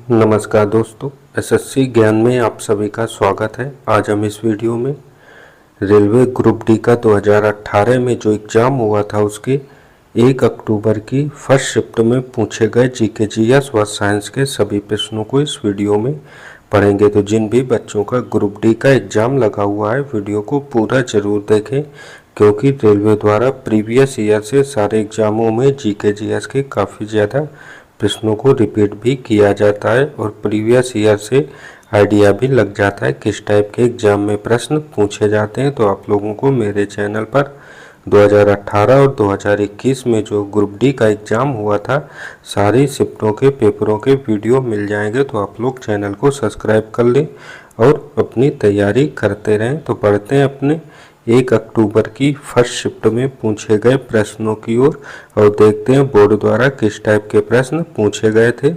नमस्कार दोस्तों, एसएससी ज्ञान में आप सभी का स्वागत है। आज हम इस वीडियो में रेलवे ग्रुप डी का 2018 में जो एग्ज़ाम हुआ था उसके 1 अक्टूबर की फर्स्ट शिफ्ट में पूछे गए जीके जीएस व साइंस के सभी प्रश्नों को इस वीडियो में पढ़ेंगे। तो जिन भी बच्चों का ग्रुप डी का एग्ज़ाम लगा हुआ है वीडियो को पूरा ज़रूर देखें, क्योंकि रेलवे द्वारा प्रीवियस ईयर से सारे एग्ज़ामों में जीके जीएस के काफ़ी ज़्यादा प्रश्नों को रिपीट भी किया जाता है और प्रीवियस ईयर से आइडिया भी लग जाता है किस टाइप के एग्ज़ाम में प्रश्न पूछे जाते हैं। तो आप लोगों को मेरे चैनल पर 2018 और 2021 में जो ग्रुप डी का एग्ज़ाम हुआ था सारी शिफ्टों के पेपरों के वीडियो मिल जाएंगे। तो आप लोग चैनल को सब्सक्राइब कर लें और अपनी तैयारी करते रहें। तो पढ़ते हैं अपने 1 अक्टूबर की फर्स्ट शिफ्ट में पूछे गए प्रश्नों की ओर और देखते हैं बोर्ड द्वारा किस टाइप के प्रश्न पूछे गए थे।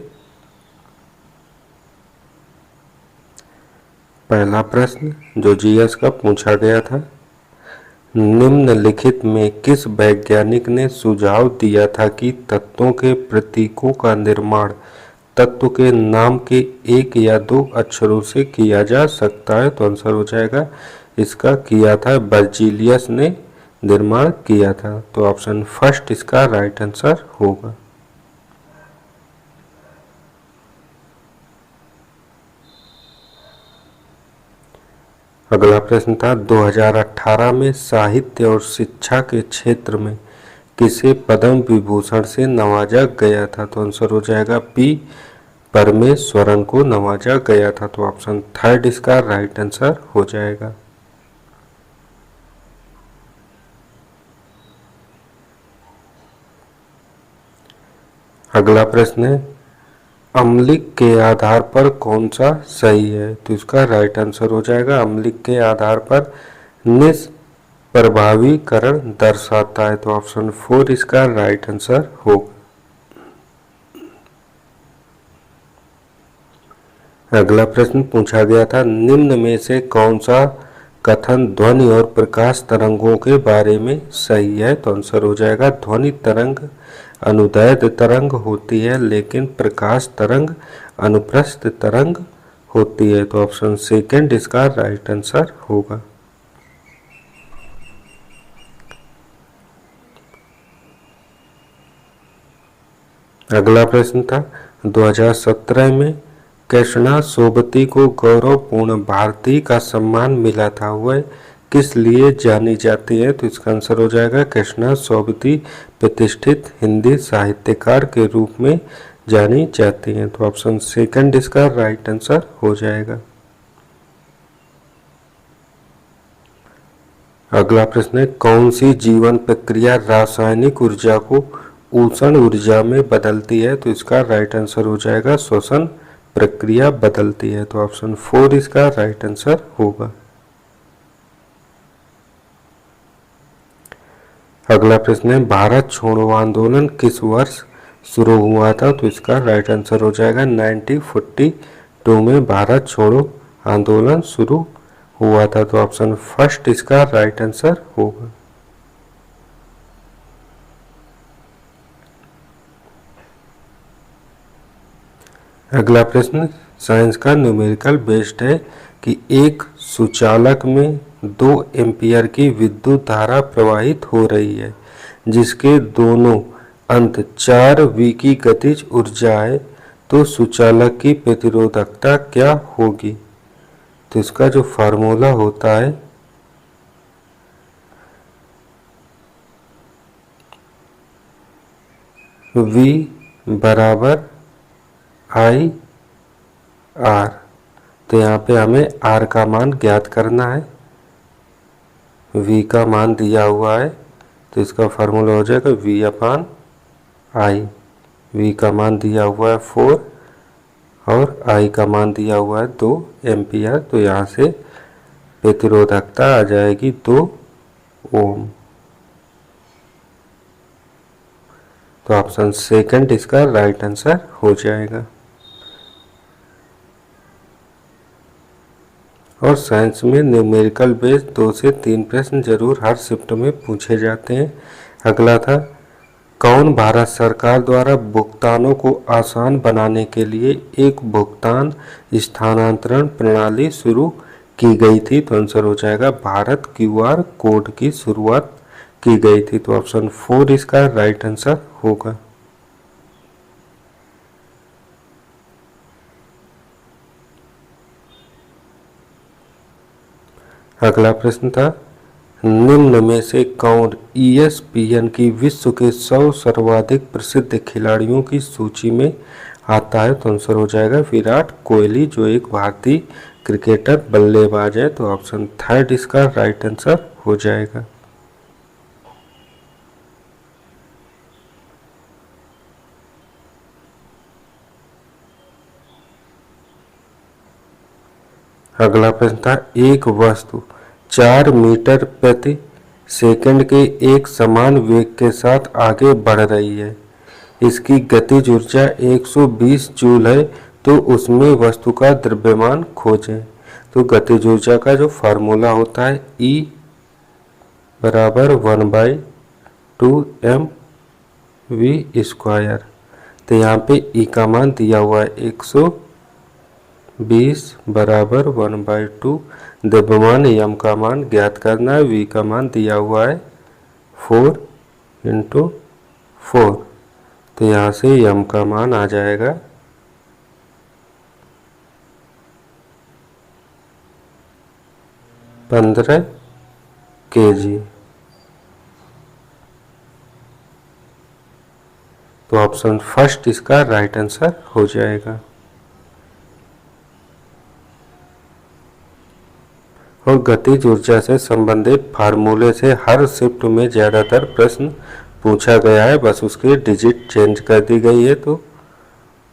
पहला प्रश्न जो जीएस का पूछा गया था, निम्नलिखित में किस वैज्ञानिक ने सुझाव दिया था कि तत्वों के प्रतीकों का निर्माण तत्व के नाम के 1 या 2 अक्षरों से किया जा सकता है? तो आंसर हो जाएगा इसका किया था बर्जीलियस ने निर्माण किया था। तो ऑप्शन फर्स्ट इसका राइट आंसर होगा। अगला प्रश्न था 2018 में साहित्य और शिक्षा के क्षेत्र में किसे पद्म विभूषण से नवाजा गया था? तो आंसर हो जाएगा पी परमेश्वरन को नवाजा गया था। तो ऑप्शन थर्ड इसका राइट आंसर हो जाएगा। अगला प्रश्न है अम्लिक के आधार पर कौन सा सही है? तो इसका राइट आंसर हो जाएगा अम्लिक के आधार पर निष्प्रभावीकरण दर्शाता है। तो ऑप्शन 4 इसका राइट आंसर होगा। अगला प्रश्न पूछा गया था निम्न में से कौन सा कथन ध्वनि और प्रकाश तरंगों के बारे में सही है? तो आंसर हो जाएगा ध्वनि तरंग अनुदैर्ध्य तरंग होती है लेकिन प्रकाश तरंग अनुप्रस्थ तरंग होती है। तो ऑप्शन सेकंड इसका राइट आंसर होगा। अगला प्रश्न था 2017 में कृष्णा सोबती को गौरवपूर्ण भारती का सम्मान मिला था, वह किस लिए जानी जाती है? तो इसका आंसर हो जाएगा कृष्णा सोबती प्रतिष्ठित हिंदी साहित्यकार के रूप में जानी जाती हैं। तो ऑप्शन सेकंड इसका राइट आंसर हो जाएगा। अगला प्रश्न है कौन सी जीवन प्रक्रिया रासायनिक ऊर्जा को उष्ण ऊर्जा में बदलती है? तो इसका राइट आंसर हो जाएगा श्वसन प्रक्रिया बदलती है। तो ऑप्शन 4 इसका राइट आंसर होगा। अगला प्रश्न है भारत छोड़ो आंदोलन किस वर्ष शुरू हुआ था? तो इसका राइट आंसर हो जाएगा 1942 में भारत छोड़ो आंदोलन शुरू हुआ था। तो ऑप्शन फर्स्ट इसका राइट आंसर होगा। अगला प्रश्न साइंस का न्यूमेरिकल बेस्ड है कि एक सुचालक में 2 एम्पियर की विद्युत धारा प्रवाहित हो रही है जिसके दोनों अंत 4V की गतिज ऊर्जा है, तो सुचालक की प्रतिरोधकता क्या होगी? तो इसका जो फार्मूला होता है V बराबर I R। तो यहाँ पे हमें R का मान ज्ञात करना है, V का मान दिया हुआ है तो इसका फार्मूला हो जाएगा V अपान I। V का मान दिया हुआ है 4 और I का मान दिया हुआ है 2 एम्पियर। तो यहाँ से प्रतिरोधकता आ जाएगी 2 ओम। तो ऑप्शन सेकंड इसका राइट आंसर हो जाएगा। और साइंस में न्यूमेरिकल बेस्ड 2 से 3 प्रश्न जरूर हर शिफ्ट में पूछे जाते हैं। अगला था कौन भारत सरकार द्वारा भुगतानों को आसान बनाने के लिए एक भुगतान स्थानांतरण प्रणाली शुरू की गई थी? तो आंसर हो जाएगा भारत क्यूआर कोड की शुरुआत की गई थी। तो ऑप्शन 4 इसका राइट आंसर होगा। अगला प्रश्न था, निम्न में से कौन ESPN की विश्व के 100 सर्वाधिक प्रसिद्ध खिलाड़ियों की सूची में आता है? तो आंसर हो जाएगा विराट कोहली, जो एक भारतीय क्रिकेटर बल्लेबाज है। तो ऑप्शन 3 इसका राइट आंसर हो जाएगा। अगला प्रश्न था, एक वस्तु 4 मीटर प्रति सेकंड के एक समान वेग के साथ आगे बढ़ रही है, इसकी गतिज ऊर्जा 120 जूल है, तो उसमें वस्तु का द्रव्यमान खोजें। तो गतिज ऊर्जा का जो फार्मूला होता है E बराबर 1/2mv²। तो यहाँ पे E का मान दिया हुआ है 120 बराबर 1/2, द्रव्यमान m का मान ज्ञात करना है, v का मान दिया हुआ है 4 × 4। तो यहाँ से m का मान आ जाएगा 15 kg। तो ऑप्शन फर्स्ट इसका राइट आंसर हो जाएगा। और गतिज ऊर्जा से संबंधित फार्मूले से हर शिफ्ट में ज़्यादातर प्रश्न पूछा गया है, बस उसकी डिजिट चेंज कर दी गई है। तो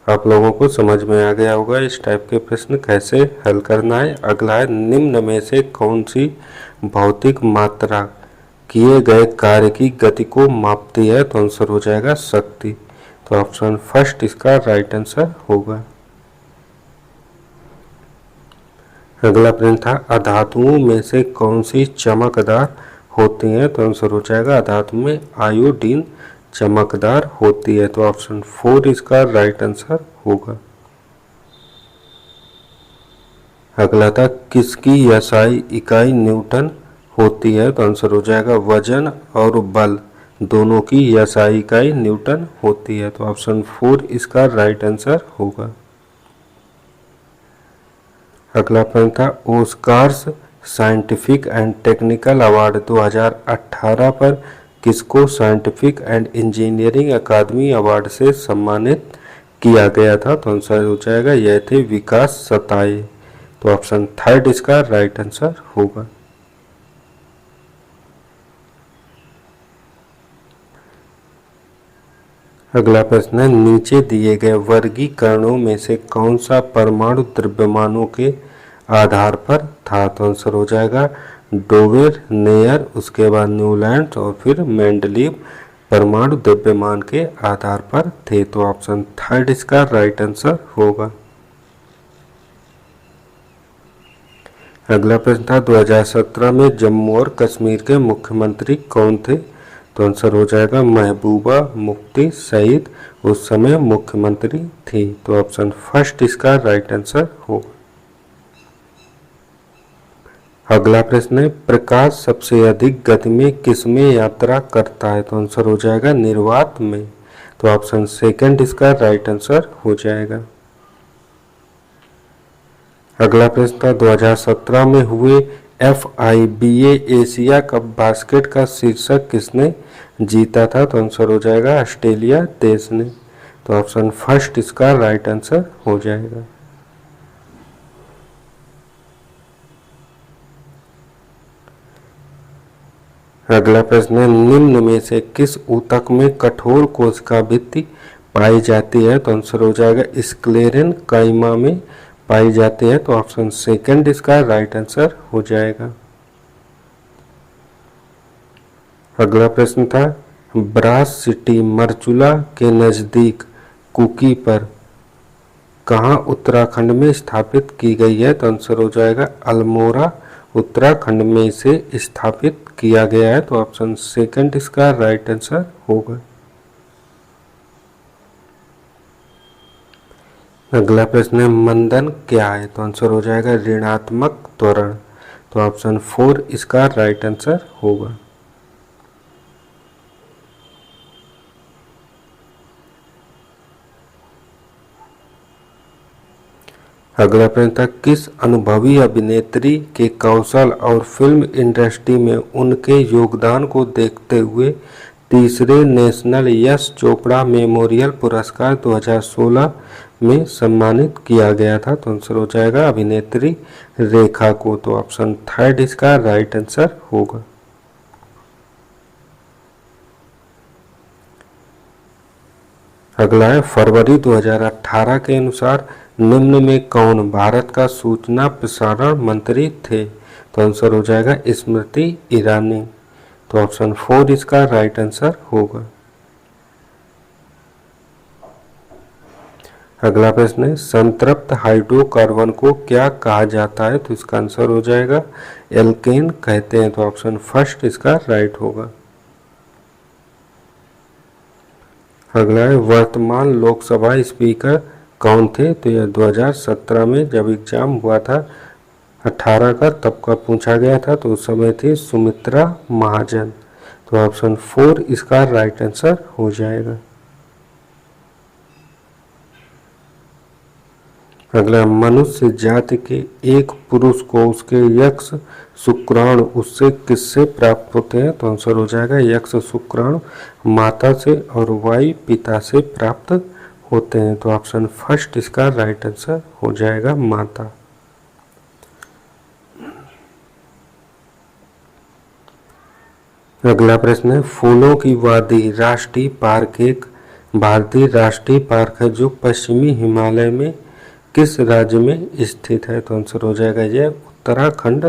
आप लोगों को समझ में आ गया होगा इस टाइप के प्रश्न कैसे हल करना है। अगला है, निम्न में से कौन सी भौतिक मात्रा किए गए कार्य की गति को मापती है? तो आंसर हो जाएगा शक्ति। तो ऑप्शन फर्स्ट इसका राइट आंसर होगा। अगला प्रश्न था, अधातुओं में से कौन सी चमकदार होती हैं? तो आंसर हो जाएगा अधातु में आयोडीन चमकदार होती है। तो ऑप्शन 4 इसका राइट आंसर होगा। अगला था, किसकी SI इकाई न्यूटन होती है? तो आंसर हो जाएगा वजन और बल दोनों की SI इकाई न्यूटन होती है। तो ऑप्शन 4 इसका राइट आंसर होगा। अगला प्रश्न था, Oscars scientific and technical award 2018 पर किसको scientific and engineering academy award से सम्मानित किया गया था? तो आंसर हो जाएगा यह थे विकास सताए। तो ऑप्शन 3 इसका राइट आंसर होगा। अगला प्रश्न है, नीचे दिए गए वर्गीकरणों में से कौन सा परमाणु द्रव्यमानों के आधार पर था? तो आंसर हो जाएगा डोवेर, नेयर, उसके बाद न्यूलैंड और फिर मेंडलीव परमाणु द्रव्यमान के आधार पर थे। तो ऑप्शन 3 इसका राइट आंसर होगा। अगला प्रश्न था, 2017 में जम्मू और कश्मीर के मुख्यमंत्री कौन थे? तो आंसर हो जाएगा महबूबा मुफ्ती सईद उस समय मुख्यमंत्री थी। तो ऑप्शन फर्स्ट इसका राइट आंसर होगा। अगला प्रश्न है, प्रकाश सबसे अधिक गति में किस में यात्रा करता है? तो आंसर हो जाएगा निर्वात में। तो ऑप्शन सेकंड इसका राइट आंसर हो जाएगा। अगला प्रश्न था, 2017 में हुए FIBA एशिया कप बास्केट का शीर्षक किसने जीता था? तो आंसर हो जाएगा ऑस्ट्रेलिया देश ने। तो ऑप्शन फर्स्ट इसका राइट आंसर हो जाएगा। अगला प्रश्न है, निम्न में से किस ऊतक में कठोर कोशिका भित्ति पाई जाती है? तो आंसर हो जाएगा स्क्लेरन काइमा में पाई जाती है। तो ऑप्शन सेकंड इसका राइट आंसर हो जाएगा। अगला प्रश्न था, ब्रास सिटी मरचुला के नज़दीक कुकी पर कहाँ उत्तराखंड में स्थापित की गई है? तो आंसर हो जाएगा अल्मोड़ा उत्तराखंड में इसे स्थापित किया गया है। तो ऑप्शन सेकंड इसका राइट आंसर होगा। अगला प्रश्न है मंदन क्या है, तो आंसर हो जाएगा ऋणात्मक त्वरण। तो ऑप्शन 4 इसका राइट आंसर होगा। अगला प्रश्न था किस अनुभवी अभिनेत्री के कौशल और फिल्म इंडस्ट्री में उनके योगदान को देखते हुए तीसरे नेशनल यश चोपड़ा मेमोरियल पुरस्कार 2016 में सम्मानित किया गया था। तो आंसर हो जाएगा अभिनेत्री रेखा को। तो ऑप्शन 3 इसका राइट आंसर होगा। अगला है फरवरी 2018 के अनुसार निम्न में कौन भारत का सूचना प्रसारण मंत्री थे। तो आंसर हो जाएगा स्मृति ईरानी। तो ऑप्शन 4 इसका राइट आंसर होगा। अगला प्रश्न है संतृप्त हाइड्रोकार्बन को क्या कहा जाता है। तो इसका आंसर हो जाएगा एल्केन कहते हैं। तो ऑप्शन 1 इसका राइट होगा। अगला है वर्तमान लोकसभा स्पीकर कौन थे। तो यह 2017 में जब एग्जाम हुआ था 18 का तब का पूछा गया था। तो उस समय थी सुमित्रा महाजन। तो ऑप्शन 4 इसका राइट आंसर हो जाएगा। अगला मनुष्य जाति के एक पुरुष को उसके यक्ष शुक्राणु उससे किससे प्राप्त होते हैं। तो आंसर हो जाएगा यक्ष शुक्राणु माता से और वायु पिता से प्राप्त होते हैं। तो ऑप्शन 1 इसका राइट आंसर हो जाएगा माता। अगला प्रश्न है फूलों की वादी राष्ट्रीय पार्क एक भारतीय राष्ट्रीय पार्क है जो पश्चिमी हिमालय में किस राज्य में स्थित है। तो आंसर हो जाएगा यह उत्तराखंड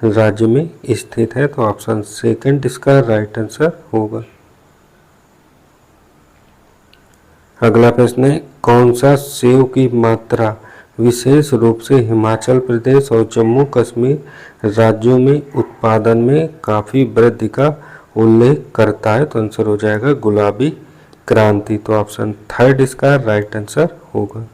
राज्य में स्थित है। तो ऑप्शन 2 इसका राइट आंसर होगा। अगला प्रश्न है कौन सा सेब की मात्रा विशेष रूप से हिमाचल प्रदेश और जम्मू कश्मीर राज्यों में उत्पादन में काफी वृद्धि का उल्लेख करता है। तो आंसर हो जाएगा गुलाबी क्रांति। तो ऑप्शन 3 इसका राइट आंसर होगा।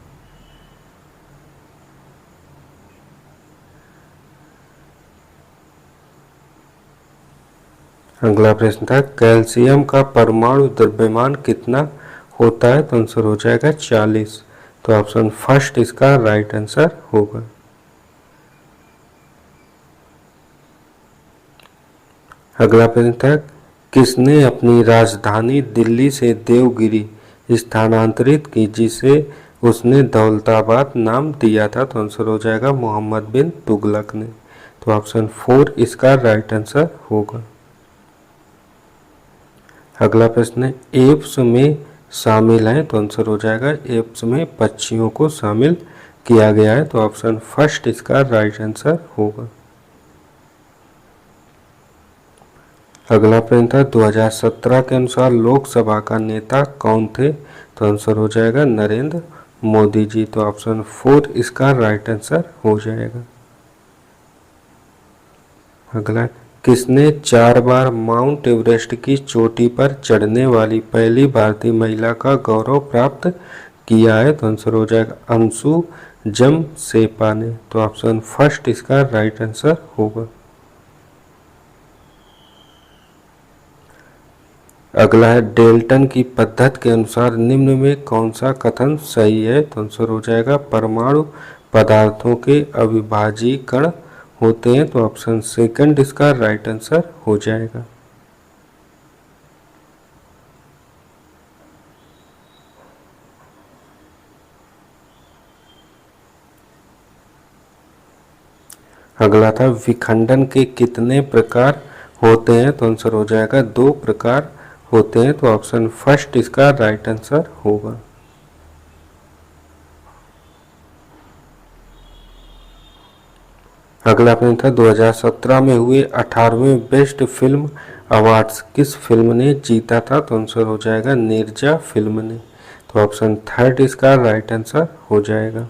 अगला प्रश्न था कैल्शियम का परमाणु द्रव्यमान कितना होता है। तो आंसर हो जाएगा 40। तो ऑप्शन 1 इसका राइट आंसर होगा। अगला प्रश्न था किसने अपनी राजधानी दिल्ली से देवगिरी स्थानांतरित की जिसे उसने दौलताबाद नाम दिया था। तो आंसर हो जाएगा मोहम्मद बिन तुगलक ने। तो ऑप्शन 4 इसका राइट आंसर होगा। अगला प्रश्न है एप्स में शामिल है। तो आंसर हो जाएगा एप्स में पक्षियों को शामिल किया गया है। तो ऑप्शन 1 इसका राइट आंसर होगा। अगला प्रश्न था 2017 के अनुसार लोकसभा का नेता कौन थे। तो आंसर हो जाएगा नरेंद्र मोदी जी। तो ऑप्शन 4 इसका राइट आंसर हो जाएगा। अगला किसने 4 बार माउंट एवरेस्ट की चोटी पर चढ़ने वाली पहली भारतीय महिला का गौरव प्राप्त किया है। तो आंसर हो जाएगा अंशु जमसेपा ने। तो ऑप्शन 1 इसका राइट आंसर होगा। अगला है डेल्टन की पद्धति के अनुसार निम्न में कौन सा कथन सही है। तो आंसर हो जाएगा परमाणु पदार्थों के अविभाजीकरण होते हैं। तो ऑप्शन 2 इसका राइट आंसर हो जाएगा। अगला था विखंडन के कितने प्रकार होते हैं। तो आंसर हो जाएगा 2 प्रकार होते हैं। तो ऑप्शन 1 इसका राइट आंसर होगा। अगला प्रश्न था 2017 में हुए 18वें बेस्ट फिल्म अवार्ड्स किस फिल्म ने जीता था। तो आंसर हो जाएगा नीरजा फिल्म ने। तो ऑप्शन 3 इसका राइट आंसर हो जाएगा।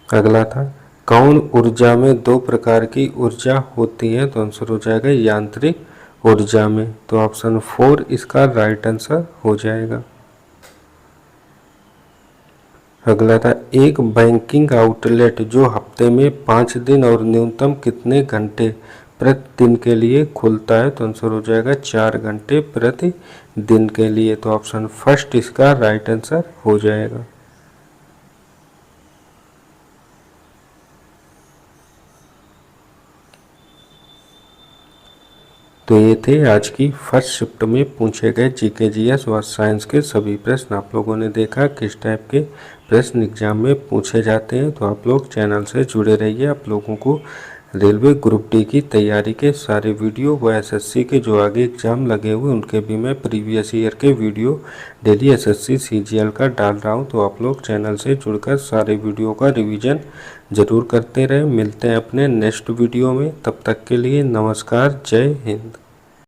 अगला था कौन ऊर्जा में 2 प्रकार की ऊर्जा होती है। तो आंसर हो जाएगा यांत्रिक ऊर्जा में। तो ऑप्शन 4 इसका राइट आंसर हो जाएगा। अगला था एक बैंकिंग आउटलेट जो हफ्ते में 5 दिन और न्यूनतम कितने घंटे प्रति दिन के लिए खुलता है। तो आंसर हो जाएगा 4 घंटे प्रति दिन के लिए। तो ऑप्शन फर्स्ट इसका राइट आंसर हो जाएगा। तो ये थे आज की फर्स्ट शिफ्ट में पूछे गए जीके जीएस व साइंस के सभी प्रश्न। आप लोगों ने देखा किस टाइप के प्रश्न एग्जाम में पूछे जाते हैं। तो आप लोग चैनल से जुड़े रहिए। आप लोगों को रेलवे ग्रुप डी की तैयारी के सारे वीडियो व एसएससी के जो आगे एग्जाम लगे हुए उनके भी मैं प्रीवियस ईयर के वीडियो डेली एसएससी सीजीएल का डाल रहा हूं। तो आप लोग चैनल से जुड़कर सारे वीडियो का रिवीजन जरूर करते रहें। मिलते हैं अपने नेक्स्ट वीडियो में, तब तक के लिए नमस्कार, जय हिंद।